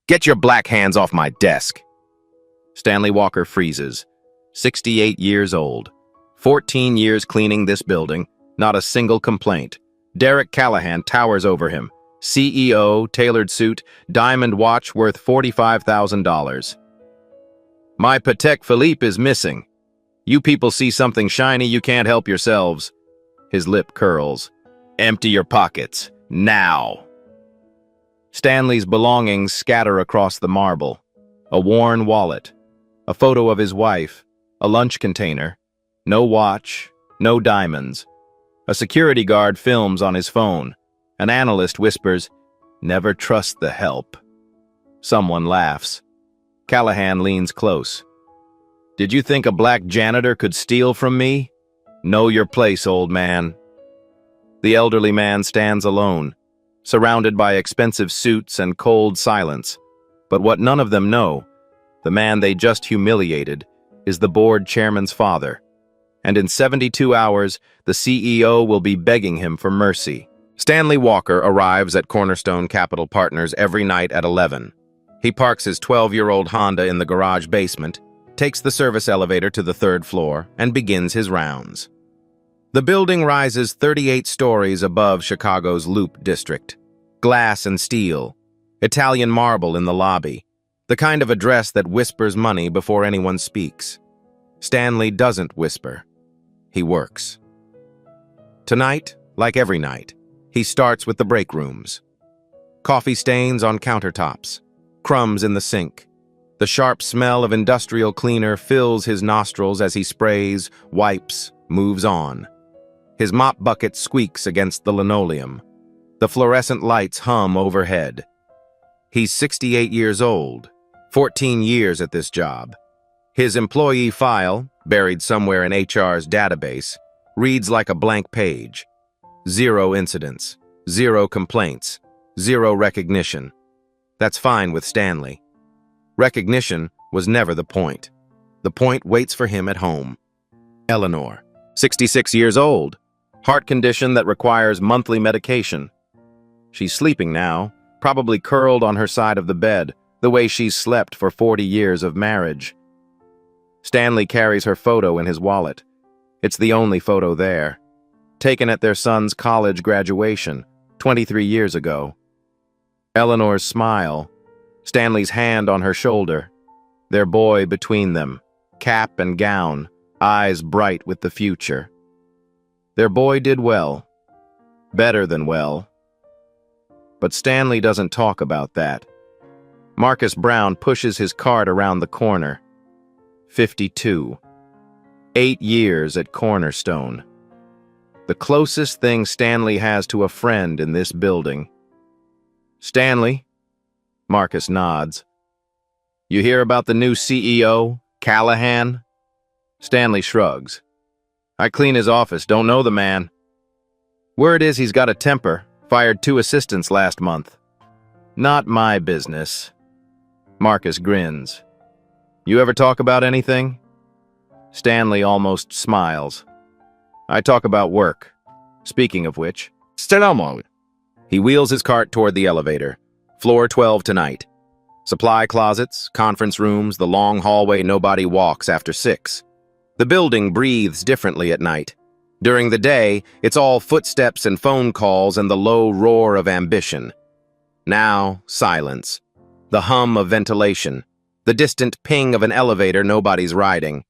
Get your black hands off my desk. Stanley Walker freezes. 68 years old. 14 years cleaning this building. Not a single complaint. Derek Callahan towers over him. CEO, tailored suit, diamond watch worth $45,000. My Patek Philippe is missing. You people see something shiny, you can't help yourselves. His lip curls. Empty your pockets. Now. Stanley's belongings scatter across the marble. A worn wallet. A photo of his wife. A lunch container. No watch. No diamonds. A security guard films on his phone. An analyst whispers, "Never trust the help." Someone laughs. Callahan leans close. Did you think a black janitor could steal from me? Know your place, old man. The elderly man stands alone, surrounded by expensive suits and cold silence. But what none of them know, the man they just humiliated, is the board chairman's father. And in 72 hours, the CEO will be begging him for mercy. Stanley Walker arrives at Cornerstone Capital Partners every night at 11. He parks his 12-year-old Honda in the garage basement, takes the service elevator to the 3rd floor, and begins his rounds. The building rises 38 stories above Chicago's Loop District. Glass and steel, Italian marble in the lobby, the kind of address that whispers money before anyone speaks. Stanley doesn't whisper. He works. Tonight, like every night, he starts with the break rooms. Coffee stains on countertops, crumbs in the sink. The sharp smell of industrial cleaner fills his nostrils as he sprays, wipes, moves on. His mop bucket squeaks against the linoleum. The fluorescent lights hum overhead. He's 68 years old, 14 years at this job. His employee file, buried somewhere in HR's database, reads like a blank page. 0 incidents, 0 complaints, 0 recognition. That's fine with Stanley. Recognition was never the point. The point waits for him at home. Eleanor, 66 years old, heart condition that requires monthly medication. She's sleeping now, probably curled on her side of the bed, the way she's slept for 40 years of marriage. Stanley carries her photo in his wallet. It's the only photo there. Taken at their son's college graduation, 23 years ago. Eleanor's smile, Stanley's hand on her shoulder, their boy between them, cap and gown, eyes bright with the future. Their boy did well, better than well. But Stanley doesn't talk about that. Marcus Brown pushes his cart around the corner. 52. 8 years at Cornerstone. The closest thing Stanley has to a friend in this building. Stanley? Marcus nods. You hear about the new CEO, Callahan? Stanley shrugs. I clean his office, don't know the man. Word is he's got a temper, fired 2 assistants last month. Not my business. Marcus grins. You ever talk about anything? Stanley almost smiles. I talk about work. Speaking of which, he wheels his cart toward the elevator. Floor 12 tonight. Supply closets, conference rooms, the long hallway nobody walks after 6. The building breathes differently at night. During the day, it's all footsteps and phone calls and the low roar of ambition. Now, silence. The hum of ventilation. The distant ping of an elevator nobody's riding.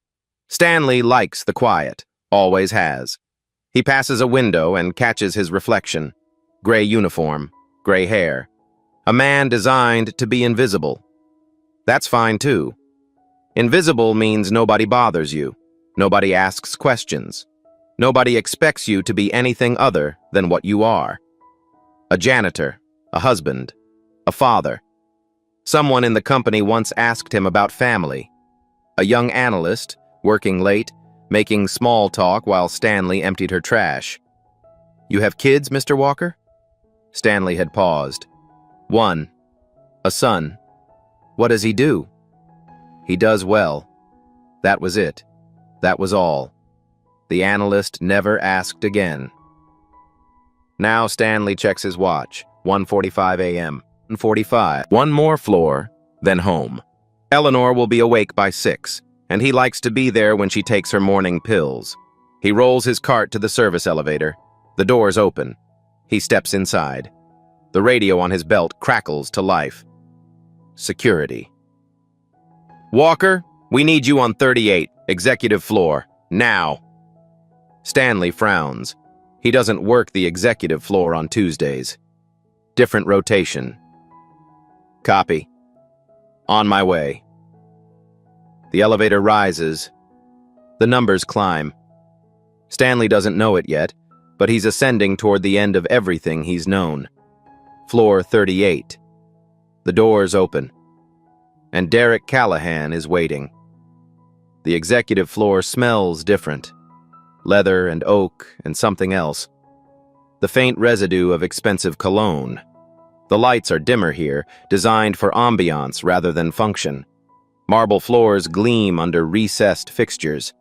Stanley likes the quiet, always has. He passes a window and catches his reflection. Gray uniform, gray hair. A man designed to be invisible. That's fine too. Invisible means nobody bothers you. Nobody asks questions. Nobody expects you to be anything other than what you are. A janitor, a husband, a father. Someone in the company once asked him about family. A young analyst, working late, making small talk while Stanley emptied her trash. You have kids, Mr. Walker? Stanley had paused. 1. A son. What does he do? He does well. That was it. That was all. The analyst never asked again. Now Stanley checks his watch, 1:45 a.m. 45. One more floor, then home. Eleanor will be awake by 6, and he likes to be there when she takes her morning pills. He rolls his cart to the service elevator. The doors open. He steps inside. The radio on his belt crackles to life. Security. Walker, we need you on 38, executive floor, now. Stanley frowns. He doesn't work the executive floor on Tuesdays. Different rotation. Copy. On my way. The elevator rises. The numbers climb. Stanley doesn't know it yet, but he's ascending toward the end of everything he's known. Floor 38. The doors open. And Derek Callahan is waiting. The executive floor smells different. Leather and oak and something else. The faint residue of expensive cologne. The lights are dimmer here, designed for ambiance rather than function. Marble floors gleam under recessed fixtures.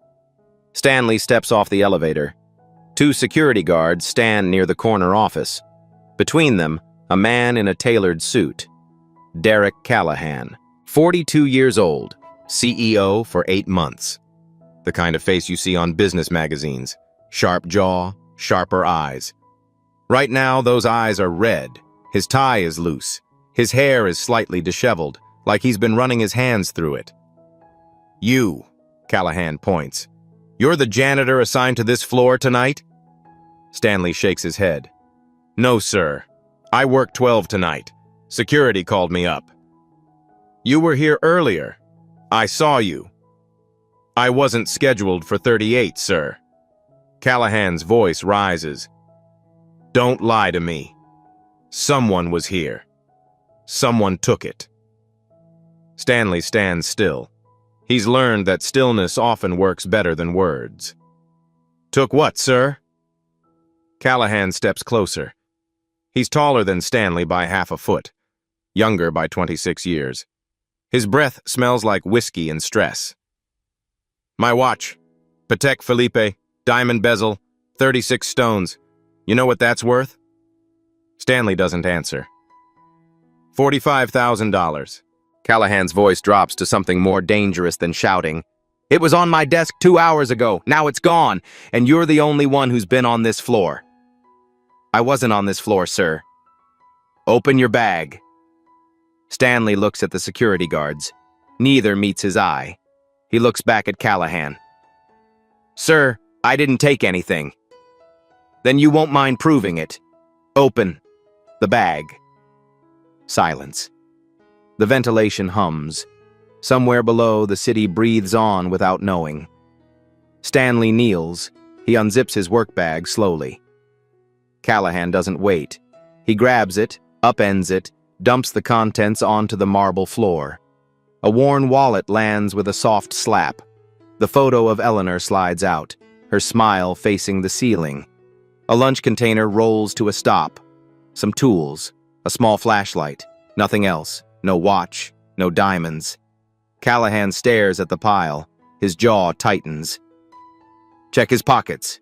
Stanley steps off the elevator. 2 security guards stand near the corner office. Between them, a man in a tailored suit. Derek Callahan, 42 years old, CEO for 8 months. The kind of face you see on business magazines. Sharp jaw, sharper eyes. Right now, those eyes are red. His tie is loose. His hair is slightly disheveled, like he's been running his hands through it. You, Callahan points. You're the janitor assigned to this floor tonight? Stanley shakes his head. No, sir. I work 12 tonight. Security called me up. You were here earlier. I saw you. I wasn't scheduled for 38, sir. Callahan's voice rises. Don't lie to me. Someone was here. Someone took it. Stanley stands still. He's learned that stillness often works better than words. Took what, sir? Callahan steps closer. He's taller than Stanley by half a foot, younger by 26 years. His breath smells like whiskey and stress. My watch. Patek Philippe, diamond bezel, 36 stones. You know what that's worth? Stanley doesn't answer. $45,000. Callahan's voice drops to something more dangerous than shouting. It was on my desk 2 hours ago. Now it's gone, and you're the only one who's been on this floor. I wasn't on this floor, sir. Open your bag. Stanley looks at the security guards. Neither meets his eye. He looks back at Callahan. Sir, I didn't take anything. Then you won't mind proving it. Open the bag. Silence. The ventilation hums. Somewhere below, the city breathes on without knowing. Stanley kneels. He unzips his work bag slowly. Callahan doesn't wait. He grabs it, upends it, dumps the contents onto the marble floor. A worn wallet lands with a soft slap. The photo of Eleanor slides out, her smile facing the ceiling. A lunch container rolls to a stop. Some tools, a small flashlight, nothing else. No watch, no diamonds. Callahan stares at the pile. His jaw tightens. Check his pockets.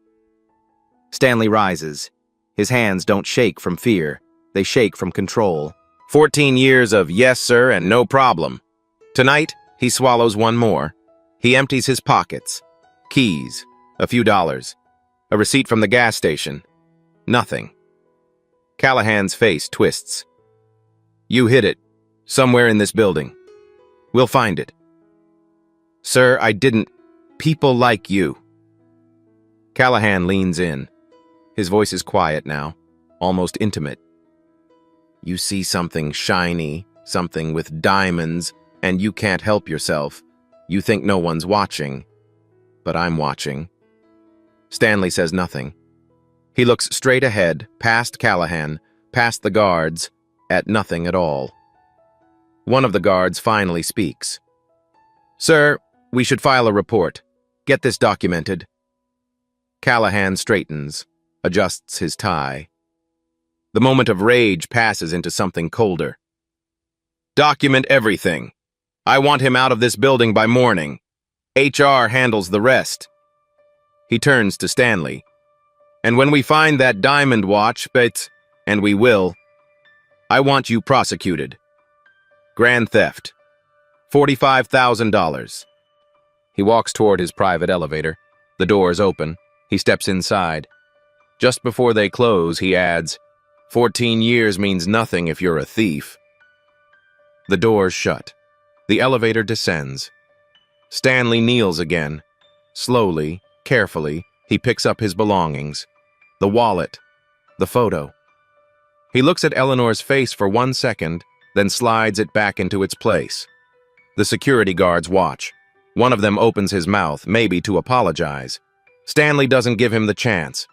Stanley rises. His hands don't shake from fear. They shake from control. 14 years of yes, sir, and no problem. Tonight, he swallows one more. He empties his pockets. Keys, a few dollars. A receipt from the gas station. Nothing. Callahan's face twists. You hid it. Somewhere in this building. We'll find it. Sir, I didn't. People like you. Callahan leans in. His voice is quiet now, almost intimate. You see something shiny, something with diamonds, and you can't help yourself. You think no one's watching. But I'm watching. Stanley says nothing. He looks straight ahead, past Callahan, past the guards, at nothing at all. One of the guards finally speaks. Sir, we should file a report. Get this documented. Callahan straightens, adjusts his tie. The moment of rage passes into something colder. Document everything. I want him out of this building by morning. HR handles the rest. He turns to Stanley. And when we find that diamond watch, and we will, I want you prosecuted. Grand theft. $45,000. He walks toward his private elevator. The doors open. He steps inside. Just before they close, he adds, 14 years means nothing if you're a thief. The doors shut. The elevator descends. Stanley kneels again. Slowly, carefully, he picks up his belongings. The wallet. The photo. He looks at Eleanor's face for 1 second, then slides it back into its place. The security guards watch. One of them opens his mouth, maybe to apologize. Stanley doesn't give him the chance.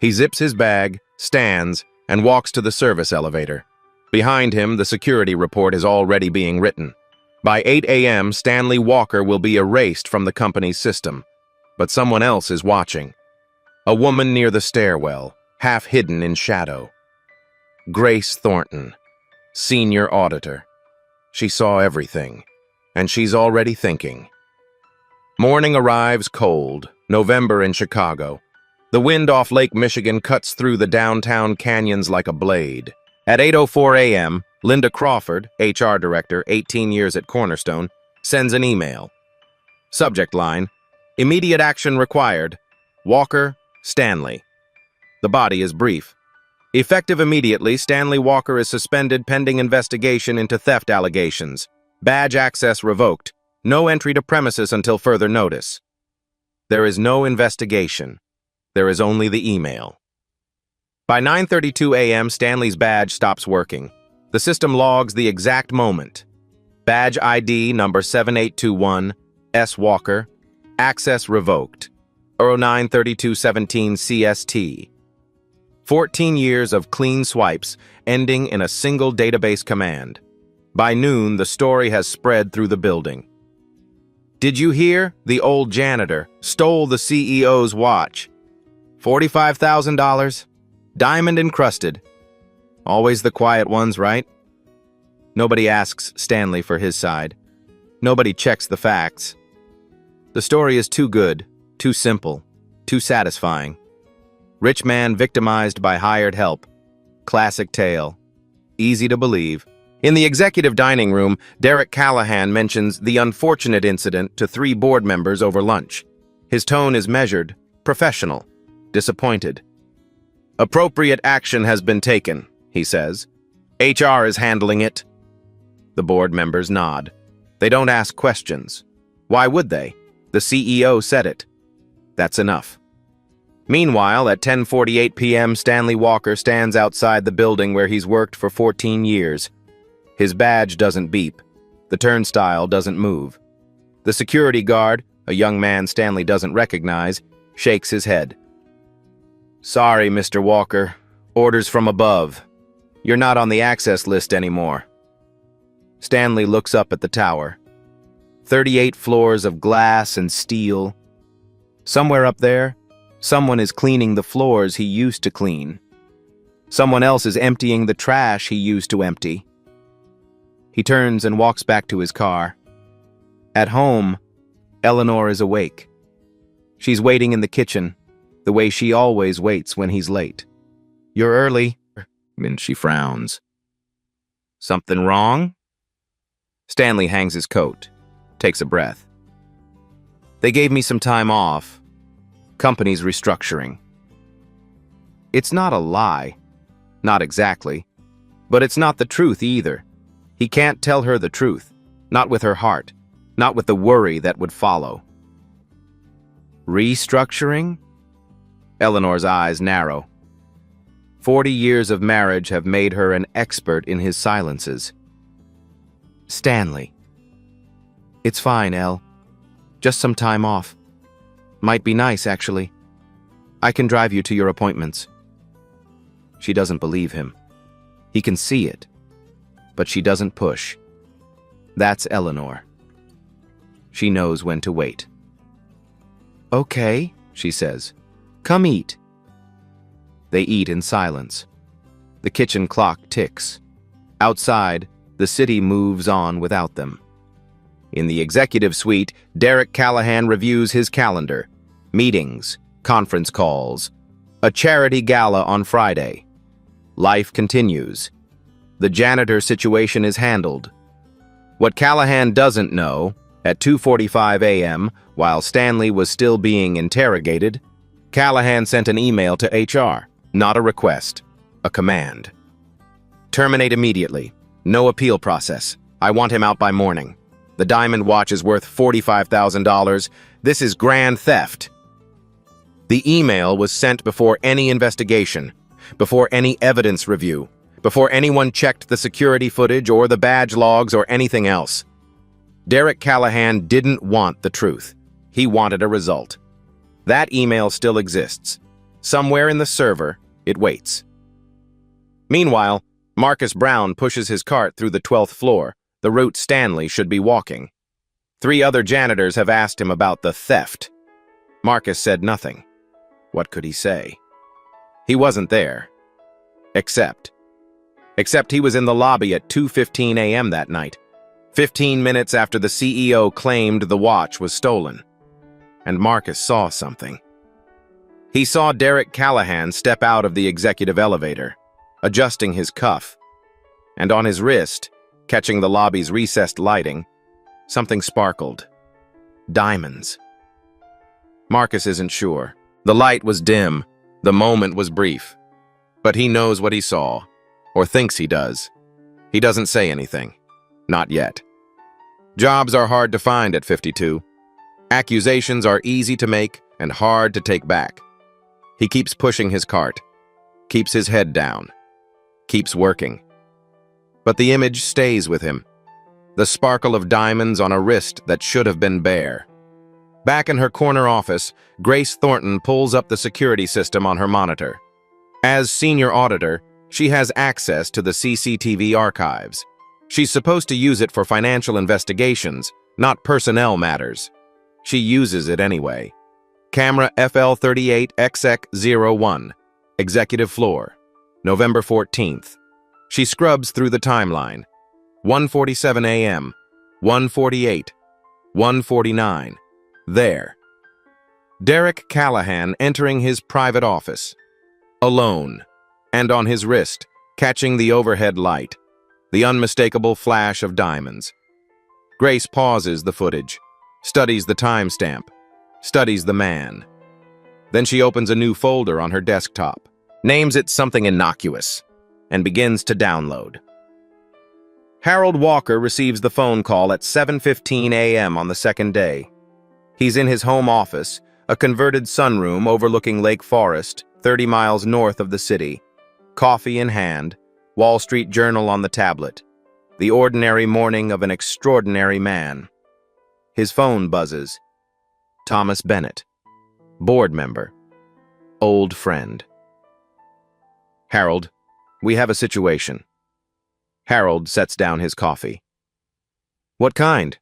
He zips his bag, stands, and walks to the service elevator. Behind him, the security report is already being written. By 8 a.m., Stanley Walker will be erased from the company's system. But someone else is watching. A woman near the stairwell, half hidden in shadow. Grace Thornton, senior auditor. She saw everything, and she's already thinking. Morning arrives cold, November in Chicago. The wind off Lake Michigan cuts through the downtown canyons like a blade. At 8:04 a.m., Linda Crawford, HR director, 18 years at Cornerstone, sends an email. Subject line, immediate action required. Walker, Stanley. The body is brief. Effective immediately, Stanley Walker is suspended pending investigation into theft allegations. Badge access revoked. No entry to premises until further notice. There is no investigation. There is only the email. By 9:32 a.m., Stanley's badge stops working. The system logs the exact moment. Badge ID number 7821, S. Walker. Access revoked. 09/32/17 CST. 14 years of clean swipes, ending in a single database command. By noon, the story has spread through the building. Did you hear? The old janitor stole the CEO's watch. $45,000. Diamond encrusted. Always the quiet ones, right? Nobody asks Stanley for his side. Nobody checks the facts. The story is too good, too simple, too satisfying. Rich man victimized by hired help. Classic tale. Easy to believe. In the executive dining room, Derek Callahan mentions the unfortunate incident to 3 board members over lunch. His tone is measured, professional, disappointed. Appropriate action has been taken, he says. HR is handling it. The board members nod. They don't ask questions. Why would they? The CEO said it. That's enough. Meanwhile, at 10:48 p.m., Stanley Walker stands outside the building where he's worked for 14 years. His badge doesn't beep. The turnstile doesn't move. The security guard, a young man Stanley doesn't recognize, shakes his head. Sorry, Mr. Walker. Orders from above. You're not on the access list anymore. Stanley looks up at the tower. 38 floors of glass and steel. Somewhere up there, someone is cleaning the floors he used to clean. Someone else is emptying the trash he used to empty. He turns and walks back to his car. At home, Eleanor is awake. She's waiting in the kitchen, the way she always waits when he's late. You're early, and she frowns. Something wrong? Stanley hangs his coat, takes a breath. They gave me some time off. Company's restructuring. It's not a lie. Not exactly. But it's not the truth either. He can't tell her the truth. Not with her heart. Not with the worry that would follow. Restructuring? Eleanor's eyes narrow. 40 years of marriage have made her an expert in his silences. Stanley. It's fine, Elle. Just some time off. Might be nice, actually. I can drive you to your appointments. She doesn't believe him. He can see it. But she doesn't push. That's Eleanor. She knows when to wait. Okay, she says. Come eat. They eat in silence. The kitchen clock ticks. Outside, the city moves on without them. In the executive suite, Derek Callahan reviews his calendar. Meetings, conference calls, a charity gala on Friday. Life continues. The janitor situation is handled. What Callahan doesn't know, at 2:45 a.m., while Stanley was still being interrogated, Callahan sent an email to HR, not a request, a command. Terminate immediately. No appeal process. I want him out by morning. The diamond watch is worth $45,000. This is grand theft. The email was sent before any investigation, before any evidence review, before anyone checked the security footage or the badge logs or anything else. Derek Callahan didn't want the truth. He wanted a result. That email still exists. Somewhere in the server, it waits. Meanwhile, Marcus Brown pushes his cart through the 12th floor, the route Stanley should be walking. 3 other janitors have asked him about the theft. Marcus said nothing. What could he say? He wasn't there. Except he was in the lobby at 2:15 a.m. that night, 15 minutes after the CEO claimed the watch was stolen. And Marcus saw something. He saw Derek Callahan step out of the executive elevator, adjusting his cuff, and on his wrist, catching the lobby's recessed lighting, something sparkled. Diamonds. Marcus isn't sure. The light was dim. The moment was brief. But he knows what he saw, or thinks he does. He doesn't say anything. Not yet. Jobs are hard to find at 52. Accusations are easy to make and hard to take back. He keeps pushing his cart, keeps his head down, keeps working. But the image stays with him. The sparkle of diamonds on a wrist that should have been bare. Back in her corner office, Grace Thornton pulls up the security system on her monitor. As senior auditor, she has access to the CCTV archives. She's supposed to use it for financial investigations, not personnel matters. She uses it anyway. Camera FL38XX01, executive floor, November 14th. She scrubs through the timeline. 1:47 a.m., 1:48, 1:49. There. Derek Callahan entering his private office. Alone, and on his wrist, catching the overhead light, the unmistakable flash of diamonds. Grace pauses the footage, studies the timestamp, studies the man. Then she opens a new folder on her desktop, names it something innocuous, and begins to download. Harold Walker receives the phone call at 7:15 a.m. on the second day. He's in his home office, a converted sunroom overlooking Lake Forest, 30 miles north of the city. Coffee in hand, Wall Street Journal on the tablet. The ordinary morning of an extraordinary man. His phone buzzes. Thomas Bennett, board member, old friend. Harold, we have a situation. Harold sets down his coffee. What kind?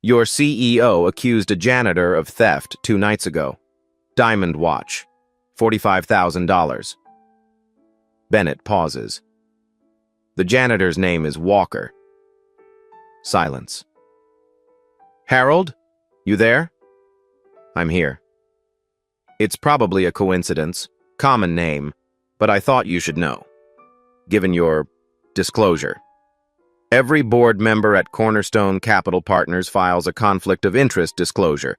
Your CEO accused a janitor of theft 2 nights ago. Diamond watch, $45,000. Bennett pauses. The janitor's name is Walker. Silence. Harold, you there? I'm here. It's probably a coincidence, common name, but I thought you should know, given your disclosure. Every board member at Cornerstone Capital Partners files a conflict of interest disclosure.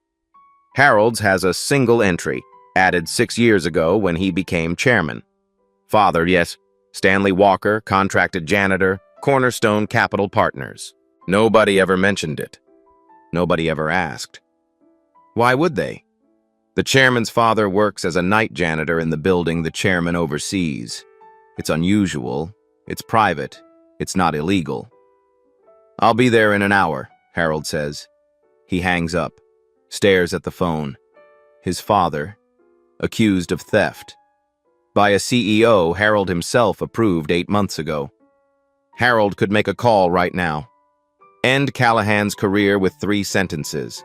Harold's has a single entry, added 6 years ago when he became chairman. Father, yes, Stanley Walker, contracted janitor, Cornerstone Capital Partners. Nobody ever mentioned it. Nobody ever asked. Why would they? The chairman's father works as a night janitor in the building the chairman oversees. It's unusual, it's private, it's not illegal. I'll be there in an hour, Harold says. He hangs up, stares at the phone. His father, accused of theft. By a CEO Harold himself approved 8 months ago. Harold could make a call right now. End Callahan's career with 3 sentences.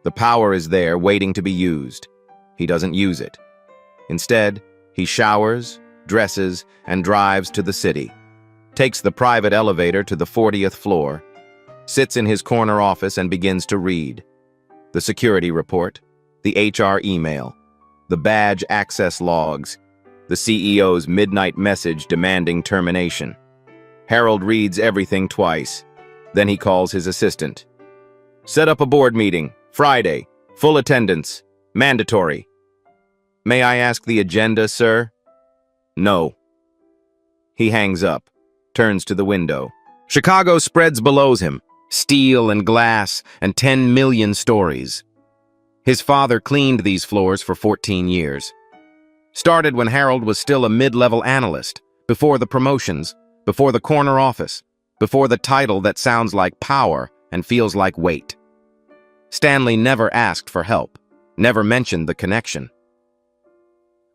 The power is there waiting to be used. He doesn't use it. Instead, he showers, dresses, and drives to the city. Takes the private elevator to the 40th floor. Sits in his corner office and begins to read. The security report, the HR email, the badge access logs, the CEO's midnight message demanding termination. Harold reads everything twice. Then he calls his assistant. Set up a board meeting. Friday. Full attendance. Mandatory. May I ask the agenda, sir? No. He hangs up, turns to the window. Chicago spreads below him, steel and glass and 10 million stories. His father cleaned these floors for 14 years. Started when Harold was still a mid-level analyst, before the promotions, before the corner office, before the title that sounds like power and feels like weight. Stanley never asked for help, never mentioned the connection.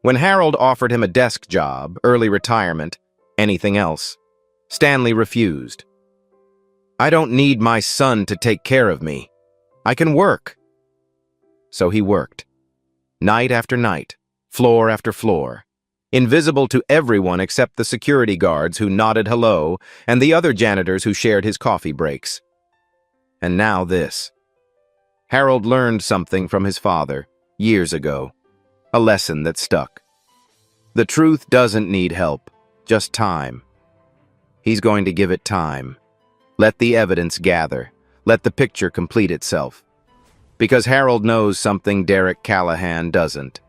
When Harold offered him a desk job, early retirement, anything else, Stanley refused. I don't need my son to take care of me. I can work. So he worked. Night after night, floor after floor, invisible to everyone except the security guards who nodded hello and the other janitors who shared his coffee breaks. And now this. Harold learned something from his father, years ago. A lesson that stuck. The truth doesn't need help, just time. He's going to give it time. Let the evidence gather. Let the picture complete itself. Because Harold knows something Derek Callahan doesn't.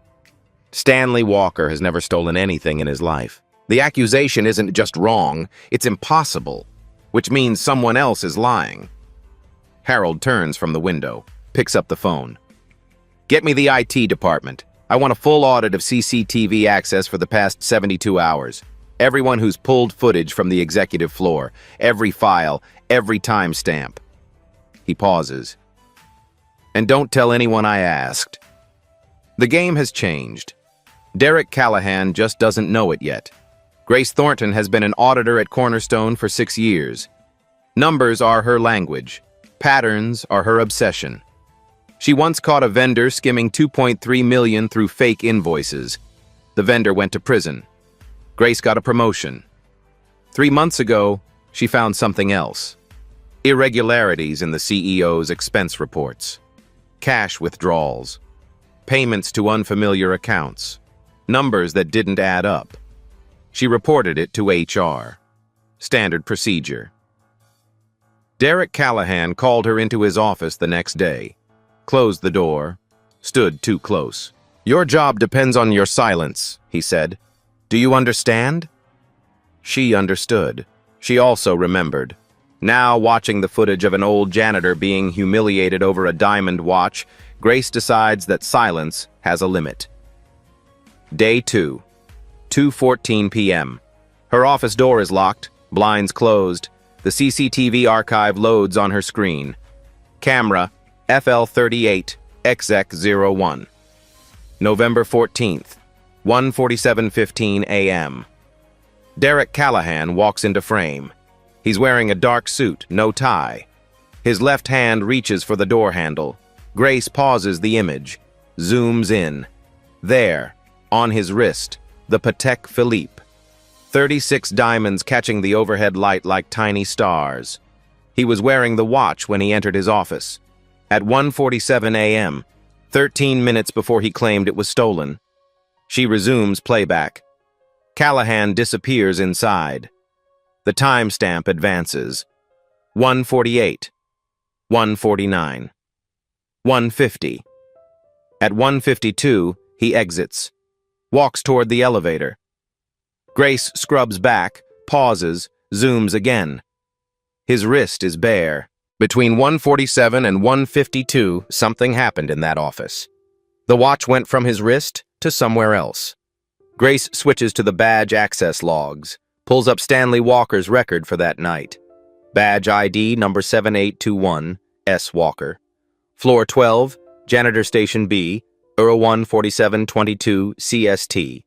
Stanley Walker has never stolen anything in his life. The accusation isn't just wrong, it's impossible, which means someone else is lying. Harold turns from the window, picks up the phone. Get me the IT department. I want a full audit of CCTV access for the past 72 hours. Everyone who's pulled footage from the executive floor, every file, every timestamp. He pauses. And don't tell anyone I asked. The game has changed. Derek Callahan just doesn't know it yet. Grace Thornton has been an auditor at Cornerstone for 6 years. Numbers are her language. Patterns are her obsession. She once caught a vendor skimming $2.3 million through fake invoices. The vendor went to prison. Grace got a promotion. 3 months ago, she found something else. Irregularities in the CEO's expense reports. Cash withdrawals. Payments to unfamiliar accounts. Numbers that didn't add up. She reported it to HR. Standard procedure. Derek Callahan called her into his office the next day. Closed the door. Stood too close. Your job depends on your silence, he said. Do you understand? She understood. She also remembered. Now, watching the footage of an old janitor being humiliated over a diamond watch, Grace decides that silence has a limit. Day 2, 2:14 p.m. Her office door is locked, blinds closed. The CCTV archive loads on her screen. Camera, FL38, XX01. November 14th, 1:47:15 a.m. Derek Callahan walks into frame. He's wearing a dark suit, no tie. His left hand reaches for the door handle. Grace pauses the image, zooms in. There, on his wrist, the Patek Philippe. 36 diamonds catching the overhead light like tiny stars. He was wearing the watch when he entered his office. At 1:47 a.m., 13 minutes before he claimed it was stolen. She resumes playback. Callahan disappears inside. The timestamp advances. 1:48, 1:49, 1:50. At 1:52, he exits, walks toward the elevator. Grace scrubs back, pauses, zooms again. His wrist is bare. Between 1:47 and 1:52, something happened in that office. The watch went from his wrist to somewhere else. Grace switches to the badge access logs, pulls up Stanley Walker's record for that night. Badge ID number 7821, S. Walker. Floor 12, Janitor Station B, 01:47:22 CST.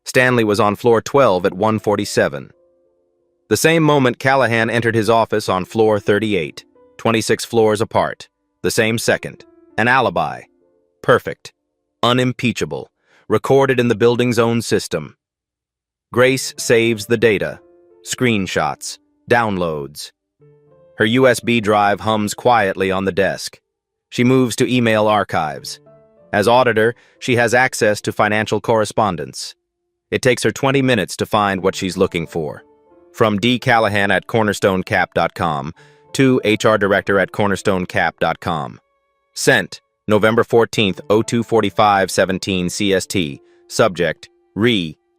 Stanley was on floor 12 at 1:47. The same moment Callahan entered his office on floor 38, 26 floors apart. The same second. An alibi. Perfect. Unimpeachable. Recorded in the building's own system. Grace saves the data. Screenshots. Downloads. Her USB drive hums quietly on the desk. She moves to email archives. As auditor, she has access to financial correspondence. It takes her 20 minutes to find what she's looking for. From dcallahan@cornerstonecap.com to hrdirector@cornerstonecap.com. Sent November 14th, 02:45:17 CST. Subject: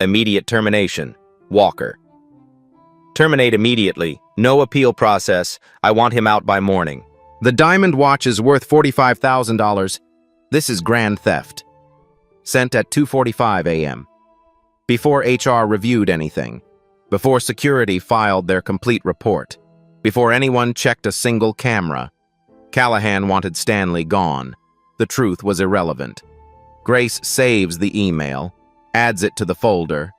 Immediate termination. Walker. Terminate immediately. No appeal process. I want him out by morning. The diamond watch is worth $45,000. This is grand theft. Sent at 2:45 a.m. Before HR reviewed anything. Before security filed their complete report. Before anyone checked a single camera. Callahan wanted Stanley gone. The truth was irrelevant. Grace saves the email, adds it to the folder,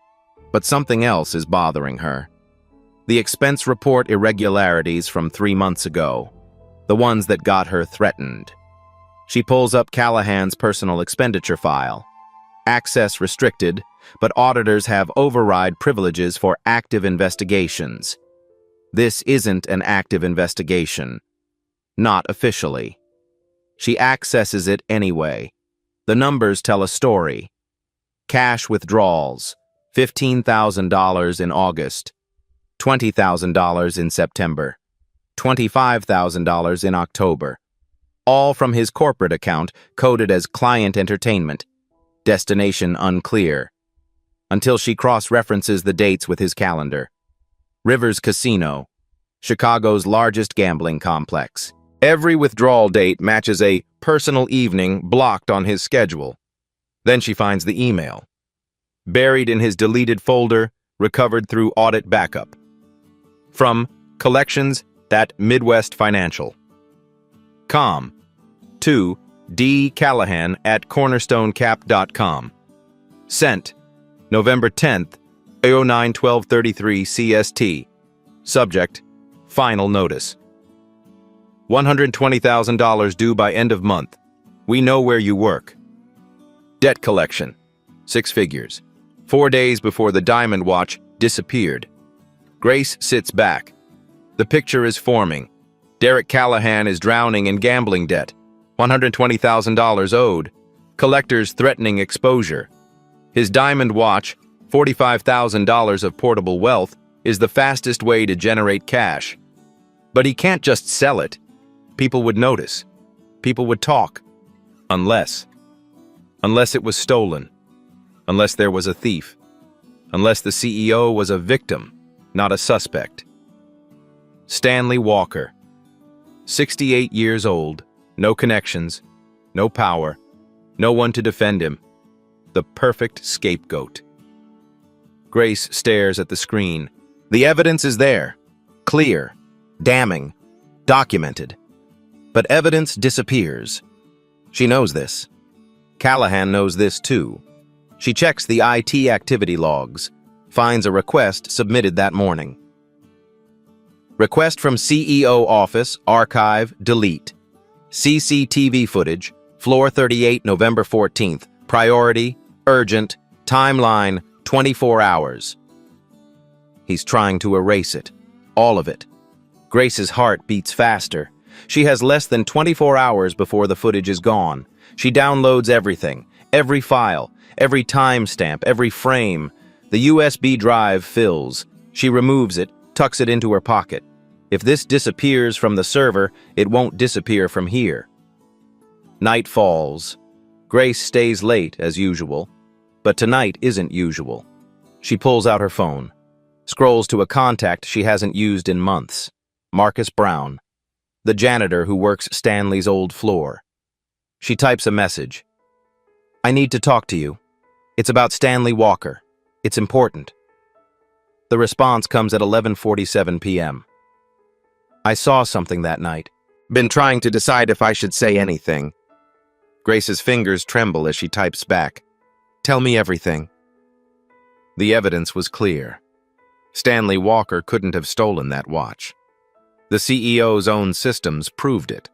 but something else is bothering her. The expense report irregularities from 3 months ago, the ones that got her threatened. She pulls up Callahan's personal expenditure file. Access restricted, but auditors have override privileges for active investigations. This isn't an active investigation. Not officially. She accesses it anyway. The numbers tell a story. Cash withdrawals, $15,000 in August, $20,000 in September, $25,000 in October. All from his corporate account coded as client entertainment. Destination unclear. Until she cross-references the dates with his calendar. Rivers Casino, Chicago's largest gambling complex. Every withdrawal date matches a personal evening blocked on his schedule. Then she finds the email. Buried in his deleted folder, recovered through audit backup. From collections@Midwest Financial. To dcallahan@cornerstonecap.com. Sent November 10th, 09:12:33 CST. Subject: Final notice. $120,000 due by end of month. We know where you work. Debt collection. 6 figures. 4 days before the diamond watch disappeared. Grace sits back. The picture is forming. Derek Callahan is drowning in gambling debt. $120,000 owed. Collectors threatening exposure. His diamond watch, $45,000 of portable wealth, is the fastest way to generate cash. But he can't just sell it. People would notice. People would talk. Unless it was stolen. Unless there was a thief. Unless the CEO was a victim, not a suspect. Stanley Walker. 68 years old. No connections. No power. No one to defend him. The perfect scapegoat. Grace stares at the screen. The evidence is there. Clear. Damning. Documented. But evidence disappears. She knows this. Callahan knows this too. She checks the IT activity logs, finds a request submitted that morning. Request from CEO office, archive, delete. CCTV footage, floor 38, November 14th. Priority, urgent, timeline, 24 hours. He's trying to erase it. All of it. Grace's heart beats faster. She has less than 24 hours before the footage is gone. She downloads everything, every file, every timestamp, every frame. The USB drive fills. She removes it, tucks it into her pocket. If this disappears from the server, it won't disappear from here. Night falls. Grace stays late, as usual. But tonight isn't usual. She pulls out her phone, scrolls to a contact she hasn't used in months. Marcus Brown, the janitor who works Stanley's old floor. She types a message. I need to talk to you. It's about Stanley Walker. It's important. The response comes at 11:47 p.m. I saw something that night. Been trying to decide if I should say anything. Grace's fingers tremble as she types back. Tell me everything. The evidence was clear. Stanley Walker couldn't have stolen that watch. The CEO's own systems proved it.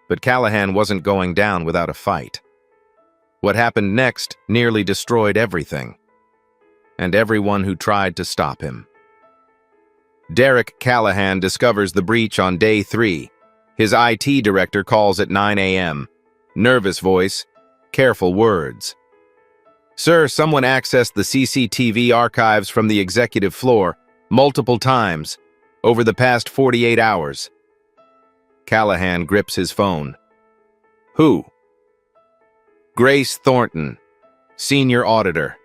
But Callahan wasn't going down without a fight. What happened next nearly destroyed everything. And everyone who tried to stop him. Derek Callahan discovers the breach on day 3. His IT director calls at 9 a.m. Nervous voice, careful words. Sir, someone accessed the CCTV archives from the executive floor. Multiple times, over the past 48 hours. Callahan grips his phone. Who? Grace Thornton, senior auditor.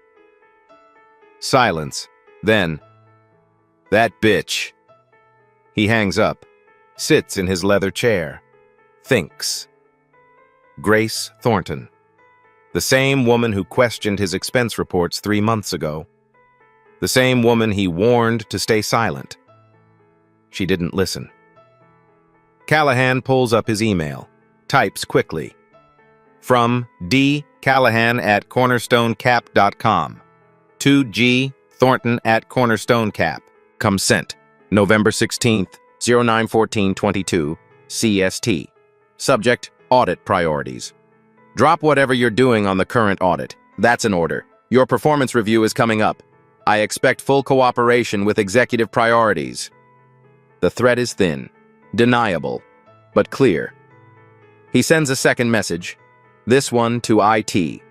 Silence. Then, that bitch. He hangs up, sits in his leather chair, thinks. Grace Thornton, the same woman who questioned his expense reports 3 months ago. The same woman he warned to stay silent. She didn't listen. Callahan pulls up his email, types quickly. From D. Callahan at cornerstonecap.com to G. Thornton at cornerstonecap. Come sent. November 16th, 09/14/22, CST. Subject, audit priorities. Drop whatever you're doing on the current audit. That's an order. Your performance review is coming up. I expect full cooperation with executive priorities. The threat is thin, deniable, but clear. He sends a second message, this one to IT.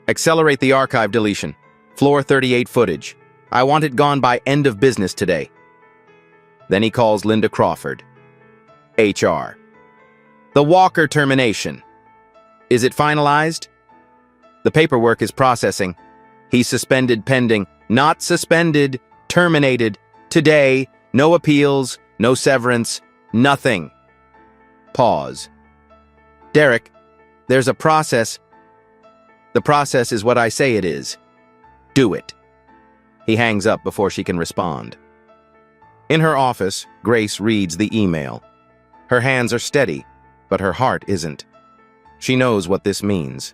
Accelerate the archive deletion. Floor 38 footage. I want it gone by end of business today. Then he calls Linda Crawford. HR. The Walker termination. Is it finalized? The paperwork is processing. He's suspended pending. Not suspended, terminated. Today, no appeals, no severance, nothing. Pause. Derek, there's a process. The process is what I say it is. Do it. He hangs up before she can respond. In her office, Grace reads the email. Her hands are steady, but her heart isn't. She knows what this means.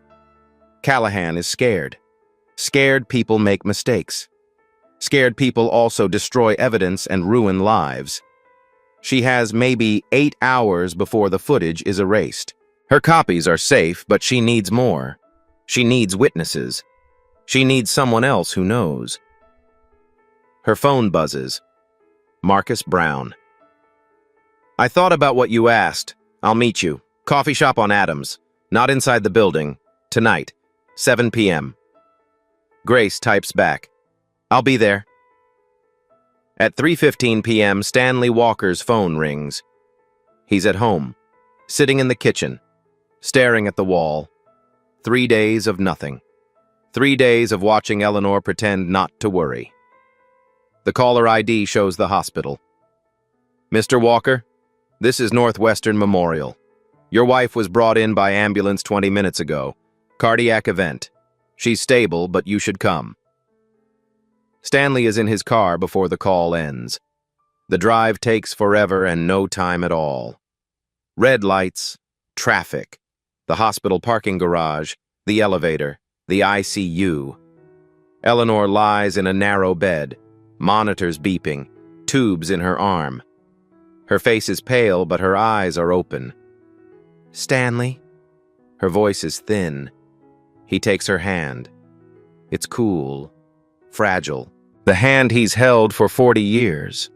Callahan is scared. Scared people make mistakes. Scared people also destroy evidence and ruin lives. She has maybe 8 hours before the footage is erased. Her copies are safe, but she needs more. She needs witnesses. She needs someone else who knows. Her phone buzzes. Marcus Brown. I thought about what you asked. I'll meet you. Coffee shop on Adams. Not inside the building. Tonight, 7 p.m. Grace types back. I'll be there. At 3:15 p.m., Stanley Walker's phone rings. He's at home, sitting in the kitchen, staring at the wall. 3 days of nothing. 3 days of watching Eleanor pretend not to worry. The caller ID shows the hospital. Mr. Walker, this is Northwestern Memorial. Your wife was brought in by ambulance 20 minutes ago. Cardiac event. She's stable, but you should come. Stanley is in his car before the call ends. The drive takes forever and no time at all. Red lights, traffic, the hospital parking garage, the elevator, the ICU. Eleanor lies in a narrow bed, monitors beeping, tubes in her arm. Her face is pale, but her eyes are open. Stanley? Her voice is thin. He takes her hand. It's cool, fragile. The hand he's held for 40 years.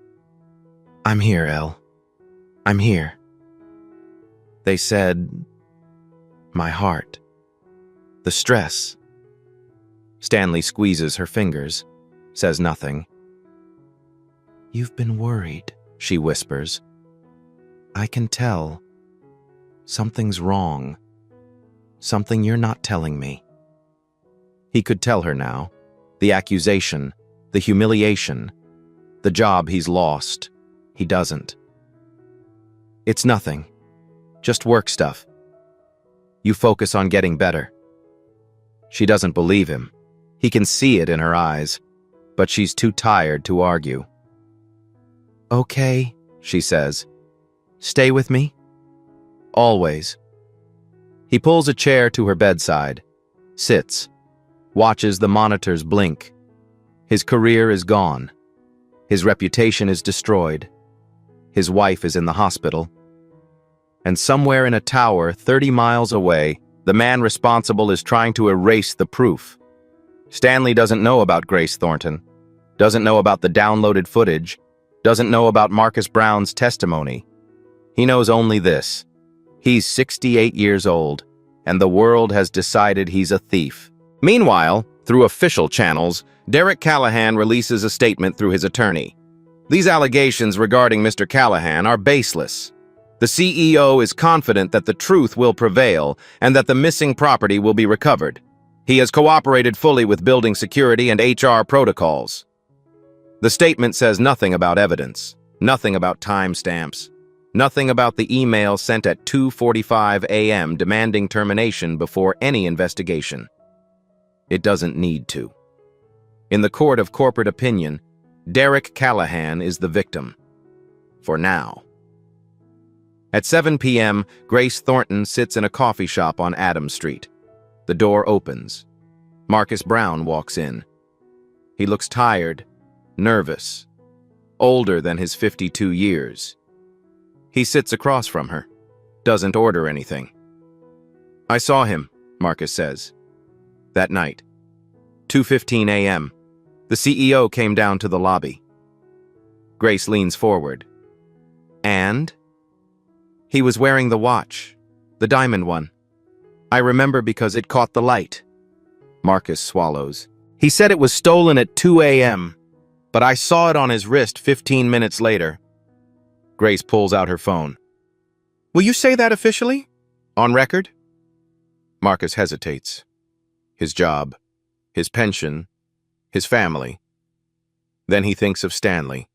I'm here, Elle. I'm here. They said, my heart. The stress. Stanley squeezes her fingers, says nothing. You've been worried, she whispers. I can tell. Something's wrong. Something you're not telling me. He could tell her now. The accusation, the humiliation, the job he's lost. He doesn't. It's nothing. Just work stuff. You focus on getting better. She doesn't believe him. He can see it in her eyes, but she's too tired to argue. Okay, she says. Stay with me? Always. He pulls a chair to her bedside, sits, watches the monitors blink. His career is gone. His reputation is destroyed. His wife is in the hospital. And somewhere in a tower 30 miles away, the man responsible is trying to erase the proof. Stanley doesn't know about Grace Thornton, doesn't know about the downloaded footage, doesn't know about Marcus Brown's testimony. He knows only this. He's 68 years old, and the world has decided he's a thief. Meanwhile, Through official channels, Derek Callahan releases a statement through his attorney. These allegations regarding Mr. Callahan are baseless. The CEO is confident that the truth will prevail and that the missing property will be recovered. He has cooperated fully with building security and HR protocols. The statement says nothing about evidence, nothing about timestamps, nothing about the email sent at 2:45 a.m. demanding termination before any investigation. It doesn't need to. In the court of corporate opinion, Derek Callahan is the victim. For now. At 7 p.m., Grace Thornton sits in a coffee shop on Adams Street. The door opens. Marcus Brown walks in. He looks tired, nervous, older than his 52 years. He sits across from her, doesn't order anything. "I saw him," Marcus says. "That night. 2:15 a.m. The CEO came down to the lobby." Grace leans forward. "And?" "He was wearing the watch, the diamond one. I remember because it caught the light." Marcus swallows. "He said it was stolen at 2 a.m., but I saw it on his wrist 15 minutes later." Grace pulls out her phone. "Will you say that officially? On record?" Marcus hesitates. His job, his pension, his family. Then he thinks of Stanley.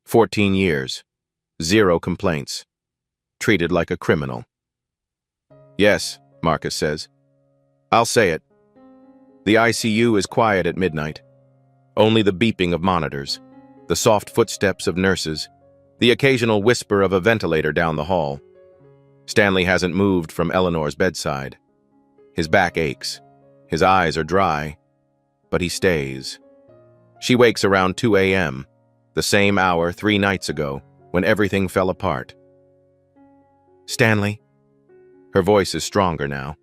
14 years, 0 complaints, treated like a criminal. "Yes," Marcus says. "I'll say it. The ICU is quiet at midnight. Only the beeping of monitors, the soft footsteps of nurses, the occasional whisper of a ventilator down the hall. Stanley hasn't moved from Eleanor's bedside. His back aches. His eyes are dry. But he stays. She wakes around 2 a.m., the same hour 3 nights ago, when everything fell apart. "Stanley?" Her voice is stronger now.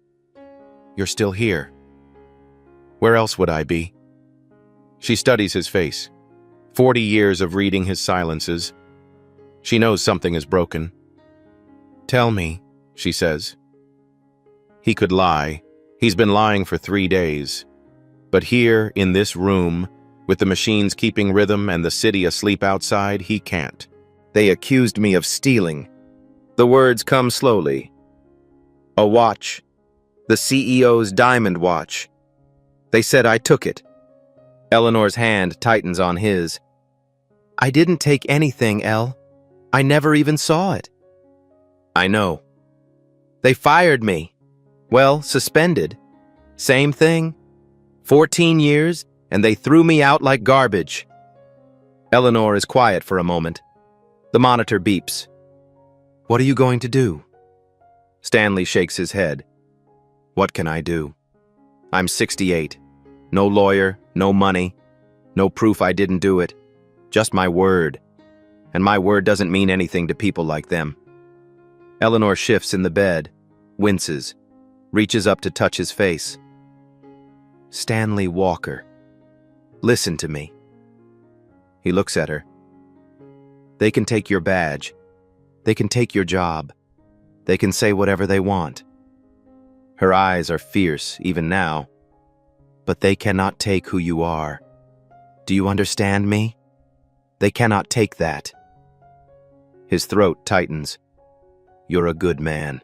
"You're still here. Where else would I be?" She studies his face. 40 years of reading his silences. She knows something is broken. "Tell me," she says. He could lie. He's been lying for 3 days. But here, in this room, with the machines keeping rhythm and the city asleep outside, he can't. "They accused me of stealing." The words come slowly. "A watch. The CEO's diamond watch. They said I took it." Eleanor's hand tightens on his. "I didn't take anything, Elle. I never even saw it." "I know." "They fired me. Well, suspended. Same thing. 14 years, and they threw me out like garbage." Eleanor is quiet for a moment. The monitor beeps. "What are you going to do?" Stanley shakes his head. "What can I do? I'm 68. No lawyer, no money, no proof I didn't do it. Just my word. And my word doesn't mean anything to people like them." Eleanor shifts in the bed, winces, reaches up to touch his face. "Stanley Walker, listen to me." He looks at her. "They can take your badge. They can take your job. They can say whatever they want." Her eyes are fierce, even now. "But they cannot take who you are. Do you understand me? They cannot take that." His throat tightens. "You're a good man.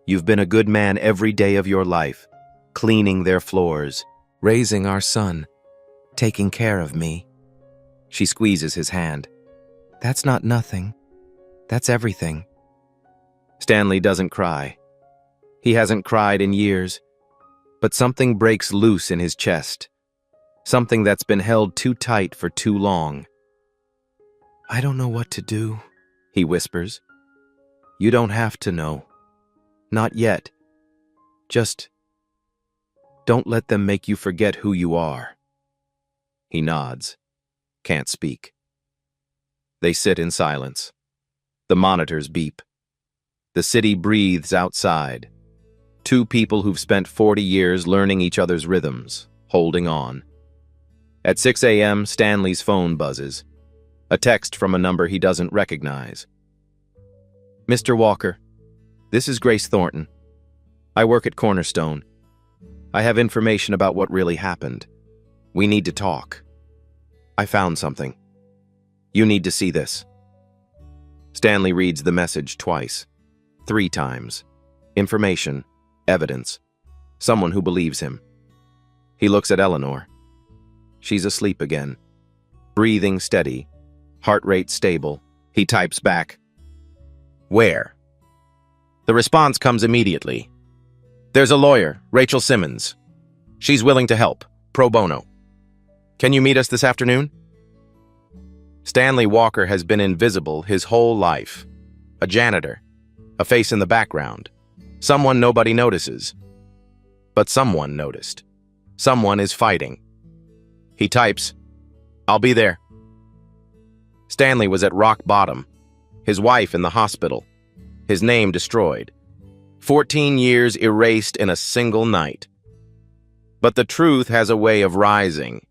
You've been a good man every day of your life, cleaning their floors, raising our son, taking care of me." She squeezes his hand. "That's not nothing. That's everything." Stanley doesn't cry. He hasn't cried in years, but something breaks loose in his chest. Something that's been held too tight for too long. "I don't know what to do," he whispers. "You don't have to know. Not yet. Just don't let them make you forget who you are." He nods. Can't speak. They sit in silence. The monitors beep. The city breathes outside. 2 people who've spent 40 years learning each other's rhythms, holding on. At 6 a.m., Stanley's phone buzzes. A text from a number he doesn't recognize. "Mr. Walker, this is Grace Thornton. I work at Cornerstone. I have information about what really happened. We need to talk. I found something. You need to see this. Stanley reads the message twice, 3 times. Information, evidence, someone who believes him. He looks at Eleanor. She's asleep again. Breathing steady, heart rate stable. He types back, "Where?" The response comes immediately. "There's a lawyer, Rachel Simmons. She's willing to help, pro bono. Can you meet us this afternoon?" Stanley Walker has been invisible his whole life. A janitor, a face in the background, someone nobody notices. But someone noticed. Someone is fighting. He types, "I'll be there." Stanley was at rock bottom, his wife in the hospital, his name destroyed. 14 years erased in a single night. But the truth has a way of rising,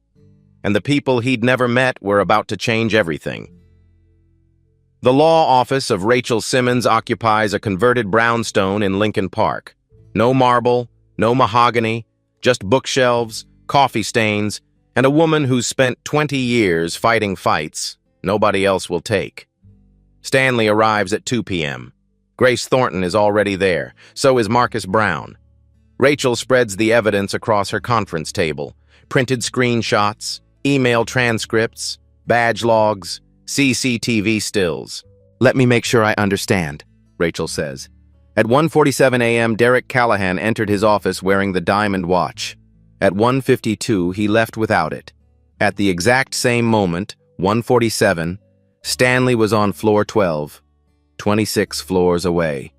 and the people he'd never met were about to change everything. The law office of Rachel Simmons occupies a converted brownstone in Lincoln Park. No marble, no mahogany, just bookshelves, coffee stains, and a woman who's spent 20 years fighting fights nobody else will take. Stanley arrives at 2 p.m. Grace Thornton is already there, so is Marcus Brown. Rachel spreads the evidence across her conference table, printed screenshots, email transcripts, badge logs, CCTV stills. "Let me make sure I understand," Rachel says. At 1:47 a.m., Derek Callahan entered his office wearing the diamond watch. At 1:52, he left without it. At the exact same moment, 1:47, Stanley was on floor 12, 26 floors away.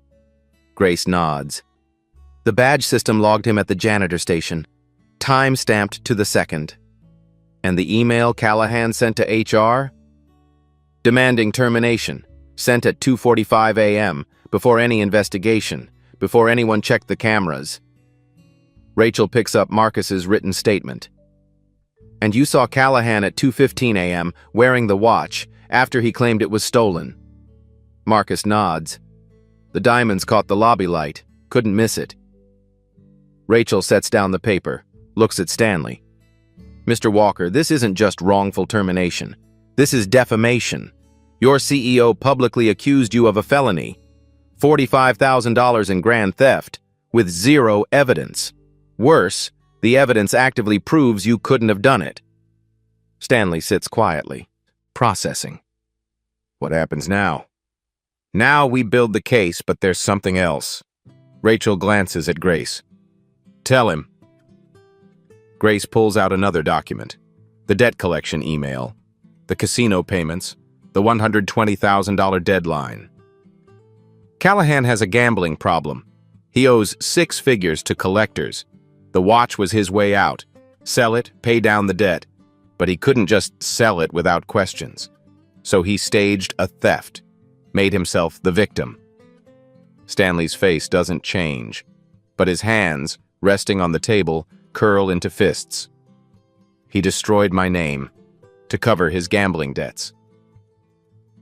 Grace nods. The badge system logged him at the janitor station, time-stamped to the second. And the email Callahan sent to HR? Demanding termination, sent at 2:45 a.m., before any investigation, before anyone checked the cameras. Rachel picks up Marcus's written statement. "And you saw Callahan at 2:15 a.m. wearing the watch after he claimed it was stolen." Marcus nods. "The diamonds caught the lobby light. Couldn't miss it." Rachel sets down the paper, looks at Stanley. "Mr. Walker, this isn't just wrongful termination. This is defamation. Your CEO publicly accused you of a felony, $45,000 in grand theft, with 0 evidence. Worse, the evidence actively proves you couldn't have done it." Stanley sits quietly, processing. "What happens now?" "Now we build the case, but there's something else." Rachel glances at Grace. "Tell him." Grace pulls out another document, the debt collection email, the casino payments, the $120,000 deadline. Callahan has a gambling problem. He owes 6 figures to collectors. The watch was his way out. Sell it, pay down the debt. But he couldn't just sell it without questions. So he staged a theft, made himself the victim. Stanley's face doesn't change, but his hands, resting on the table, curl into fists. He destroyed my name to cover his gambling debts.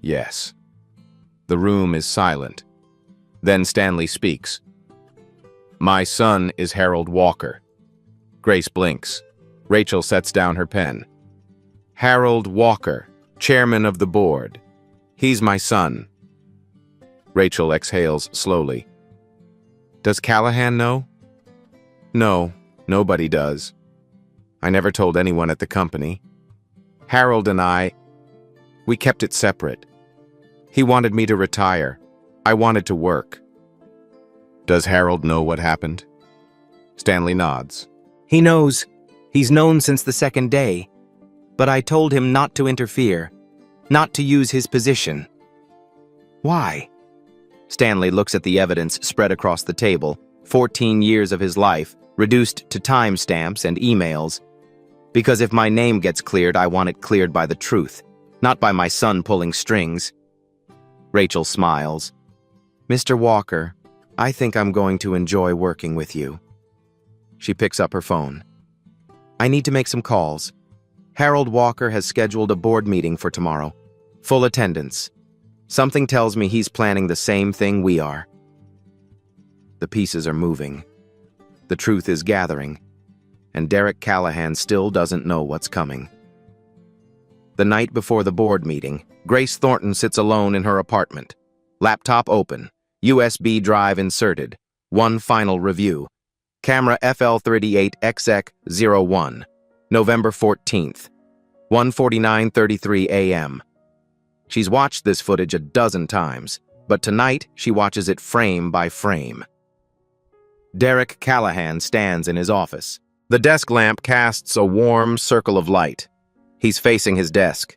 Yes. The room is silent. Then Stanley speaks. "My son is Harold Walker." Grace blinks. Rachel sets down her pen. "Harold Walker, chairman of the board. He's my son." Rachel exhales slowly. "Does Callahan know?" "No, nobody does. I never told anyone at the company. Harold and we kept it separate. He wanted me to retire. I wanted to work." "Does Harold know what happened?" Stanley nods. "He knows. He's known since the second day. But I told him not to interfere, not to use his position." "Why?" Stanley looks at the evidence spread across the table, 14 years of his life, reduced to timestamps and emails. "Because if my name gets cleared, I want it cleared by the truth, not by my son pulling strings." Rachel smiles. "Mr. Walker, I think I'm going to enjoy working with you." She picks up her phone. "I need to make some calls. Harold Walker has scheduled a board meeting for tomorrow. Full attendance. Something tells me he's planning the same thing we are." The pieces are moving. The truth is gathering, and Derek Callahan still doesn't know what's coming. The night before the board meeting, Grace Thornton sits alone in her apartment. Laptop open, USB drive inserted. One final review. Camera FL38XX01, November 14th, 1:49:33 a.m. She's watched this footage a dozen times, but tonight she watches it frame by frame. Derek Callahan stands in his office. The desk lamp casts a warm circle of light. He's facing his desk.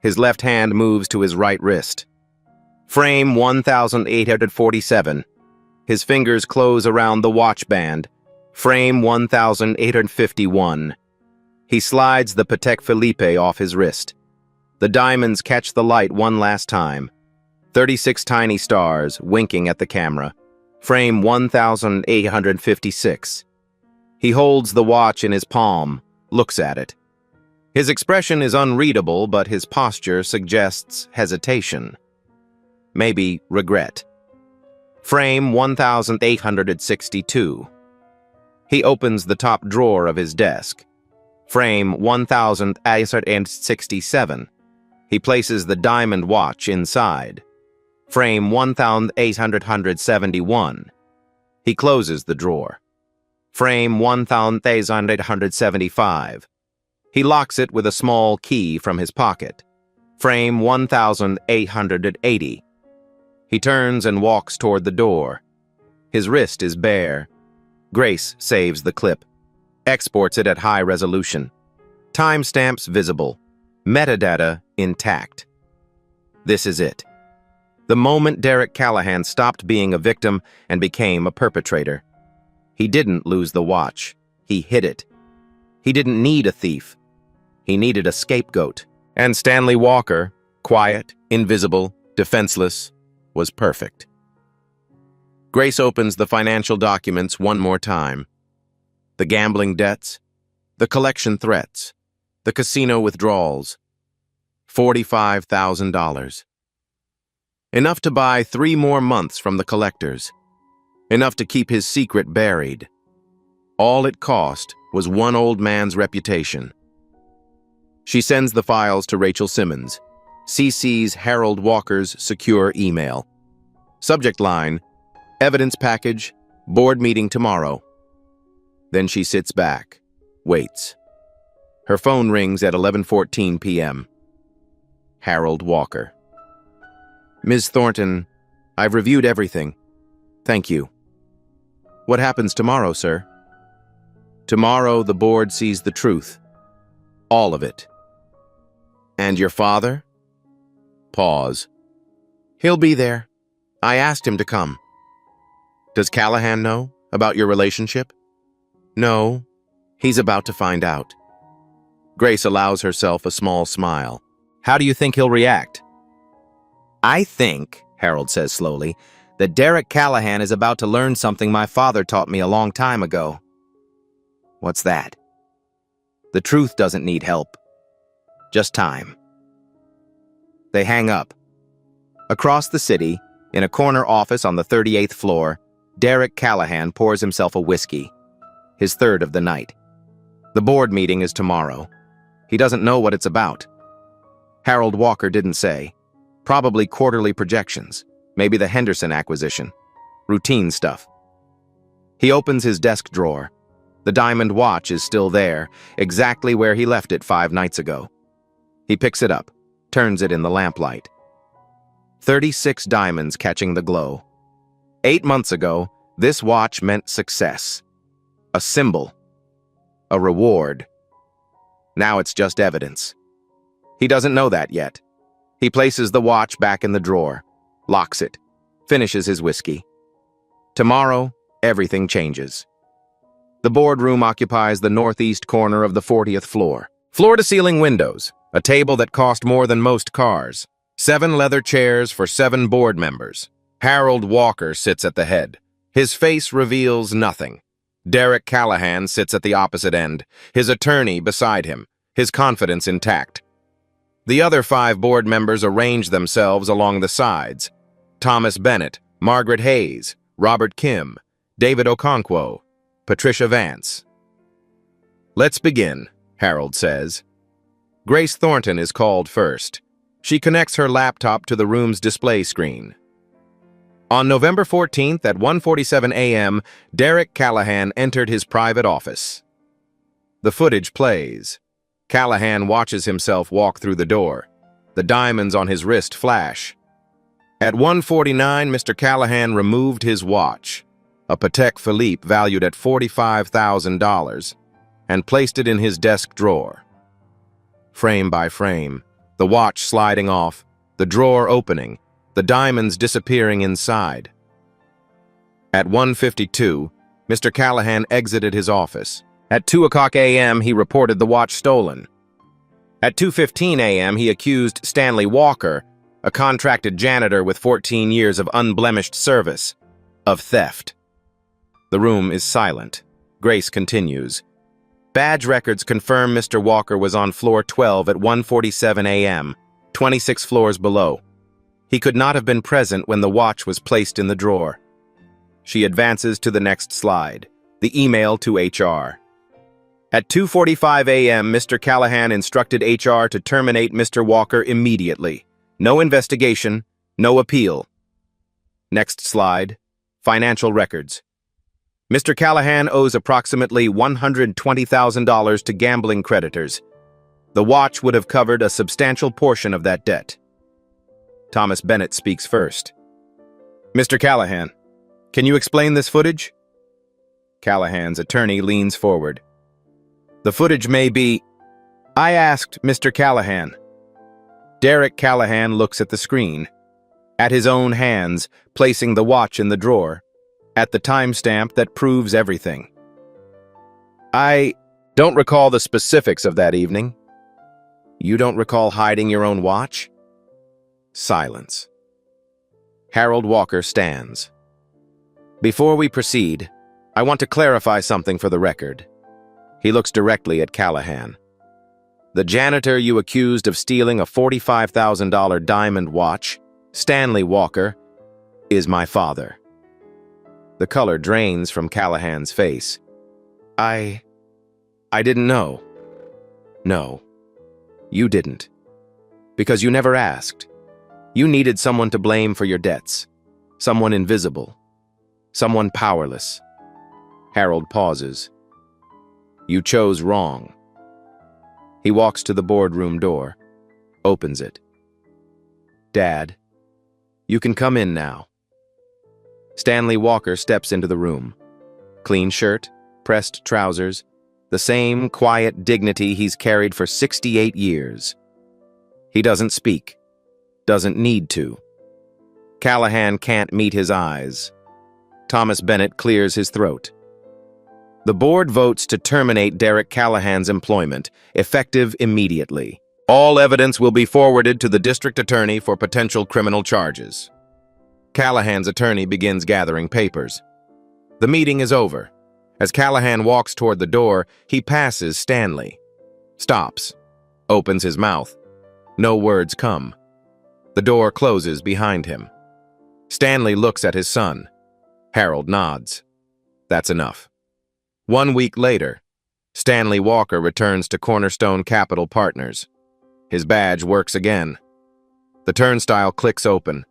His left hand moves to his right wrist. Frame 1847. His fingers close around the watch band. Frame 1851. He slides the Patek Philippe off his wrist. The diamonds catch the light one last time. 36 tiny stars winking at the camera. Frame 1856. He holds the watch in his palm, looks at it. His expression is unreadable, but his posture suggests hesitation. Maybe regret. Frame 1862. He opens the top drawer of his desk. Frame 1867. He places the diamond watch inside. Frame 1871. He closes the drawer. Frame 1875. He locks it with a small key from his pocket. Frame 1880. He turns and walks toward the door. His wrist is bare. Grace saves the clip, exports it at high resolution. Timestamps visible. Metadata intact. This is it. The moment Derek Callahan stopped being a victim and became a perpetrator. He didn't lose the watch. He hid it. He didn't need a thief. He needed a scapegoat. And Stanley Walker, quiet, invisible, defenseless, was perfect. Grace opens the financial documents one more time. The gambling debts, the collection threats, the casino withdrawals. $45,000. Enough to buy 3 more months from the collectors. Enough to keep his secret buried. All it cost was one old man's reputation. She sends the files to Rachel Simmons, CC's Harold Walker's secure email. Subject line, evidence package, board meeting tomorrow. Then she sits back, waits. Her phone rings at 11:14 p.m. Harold Walker. Ms. Thornton, I've reviewed everything. Thank you. What happens tomorrow, sir? Tomorrow the board sees the truth. All of it. And your father? Pause. He'll be there. I asked him to come. Does Callahan know about your relationship? No. He's about to find out. Grace allows herself a small smile. How do you think he'll react? I think, Harold says slowly, that Derek Callahan is about to learn something my father taught me a long time ago. What's that? The truth doesn't need help. Just time. They hang up. Across the city, in a corner office on the 38th floor, Derek Callahan pours himself a whiskey, his third of the night. The board meeting is tomorrow. He doesn't know what it's about. Harold Walker didn't say. Probably quarterly projections, maybe the Henderson acquisition. Routine stuff. He opens his desk drawer. The diamond watch is still there, exactly where he left it 5 nights ago. He picks it up, turns it in the lamplight. 36 diamonds catching the glow. 8 months ago, this watch meant success. A symbol. A reward. Now it's just evidence. He doesn't know that yet. He places the watch back in the drawer, locks it, finishes his whiskey. Tomorrow, everything changes. The boardroom occupies the northeast corner of the 40th floor. Floor-to-ceiling windows, a table that cost more than most cars, 7 leather chairs for 7 board members. Harold Walker sits at the head. His face reveals nothing. Derek Callahan sits at the opposite end, his attorney beside him, his confidence intact. The other 5 board members arrange themselves along the sides. Thomas Bennett, Margaret Hayes, Robert Kim, David Okonkwo, Patricia Vance. Let's begin, Harold says. Grace Thornton is called first. She connects her laptop to the room's display screen. On November 14th at 1:47 a.m., Derek Callahan entered his private office. The footage plays. Callahan watches himself walk through the door. The diamonds on his wrist flash. At 1:49, Mr. Callahan removed his watch, a Patek Philippe valued at $45,000, and placed it in his desk drawer. Frame by frame, the watch sliding off, the drawer opening, the diamonds disappearing inside. At 1:52, Mr. Callahan exited his office. At 2:00 a.m., he reported the watch stolen. At 2:15 a.m., he accused Stanley Walker, a contracted janitor with 14 years of unblemished service, of theft. The room is silent. Grace continues. Badge records confirm Mr. Walker was on floor 12 at 1:47 a.m., 26 floors below. He could not have been present when the watch was placed in the drawer. She advances to the next slide, the email to HR. At 2:45 a.m., Mr. Callahan instructed HR to terminate Mr. Walker immediately. No investigation, no appeal. Next slide, financial records. Mr. Callahan owes approximately $120,000 to gambling creditors. The watch would have covered a substantial portion of that debt. Thomas Bennett speaks first. Mr. Callahan, can you explain this footage? Callahan's attorney leans forward. The footage may be... I asked Mr. Callahan. Derek Callahan looks at the screen, at his own hands, placing the watch in the drawer, at the timestamp that proves everything. I don't recall the specifics of that evening. You don't recall hiding your own watch? Silence. Harold Walker stands. Before we proceed, I want to clarify something for the record. He looks directly at Callahan. The janitor you accused of stealing a $45,000 diamond watch, Stanley Walker, is my father. The color drains from Callahan's face. I didn't know. No, you didn't. Because you never asked. You needed someone to blame for your debts. Someone invisible. Someone powerless. Harold pauses. You chose wrong. He walks to the boardroom door, opens it. Dad, you can come in now. Stanley Walker steps into the room. Clean shirt, pressed trousers, the same quiet dignity he's carried for 68 years. He doesn't speak, doesn't need to. Callahan can't meet his eyes. Thomas Bennett clears his throat. The board votes to terminate Derek Callahan's employment, effective immediately. All evidence will be forwarded to the district attorney for potential criminal charges. Callahan's attorney begins gathering papers. The meeting is over. As Callahan walks toward the door, he passes Stanley. Stops. Opens his mouth. No words come. The door closes behind him. Stanley looks at his son. Harold nods. That's enough. 1 week later, Stanley Walker returns to Cornerstone Capital Partners. His badge works again. The turnstile clicks open.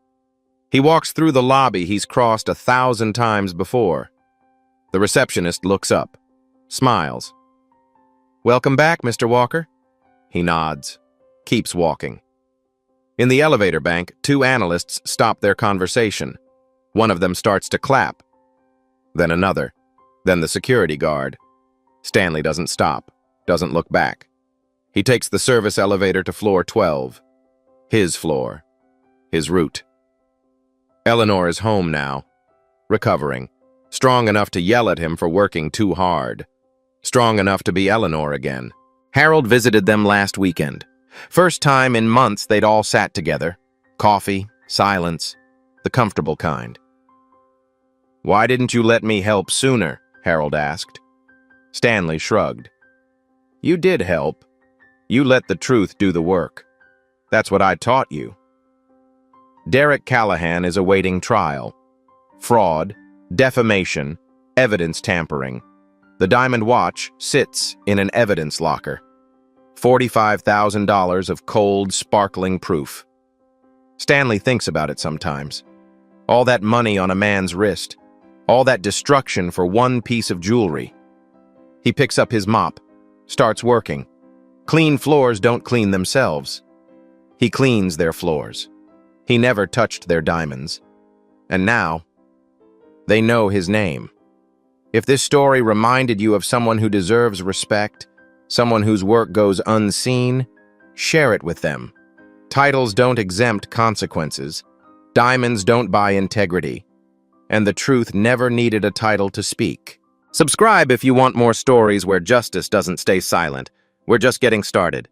He walks through the lobby he's crossed 1,000 times before. The receptionist looks up, smiles. Welcome back, Mr. Walker. He nods, keeps walking. In the elevator bank, 2 analysts stop their conversation. One of them starts to clap. Then another. Then the security guard. Stanley doesn't stop, doesn't look back. He takes the service elevator to floor 12. His floor. His route. Eleanor is home now, recovering, strong enough to yell at him for working too hard, strong enough to be Eleanor again. Harold visited them last weekend. First time in months they'd all sat together. Coffee, silence, the comfortable kind. Why didn't you let me help sooner? Harold asked. Stanley shrugged. You did help. You let the truth do the work. That's what I taught you. Derek Callahan is awaiting trial. Fraud, defamation, evidence tampering. The diamond watch sits in an evidence locker. $45,000 of cold, sparkling proof. Stanley thinks about it sometimes. All that money on a man's wrist. All that destruction for one piece of jewelry. He picks up his mop, starts working. Clean floors don't clean themselves. He cleans their floors. He never touched their diamonds. And now, they know his name. If this story reminded you of someone who deserves respect, someone whose work goes unseen, share it with them. Titles don't exempt consequences. Diamonds don't buy integrity. And the truth never needed a title to speak. Subscribe if you want more stories where justice doesn't stay silent. We're just getting started.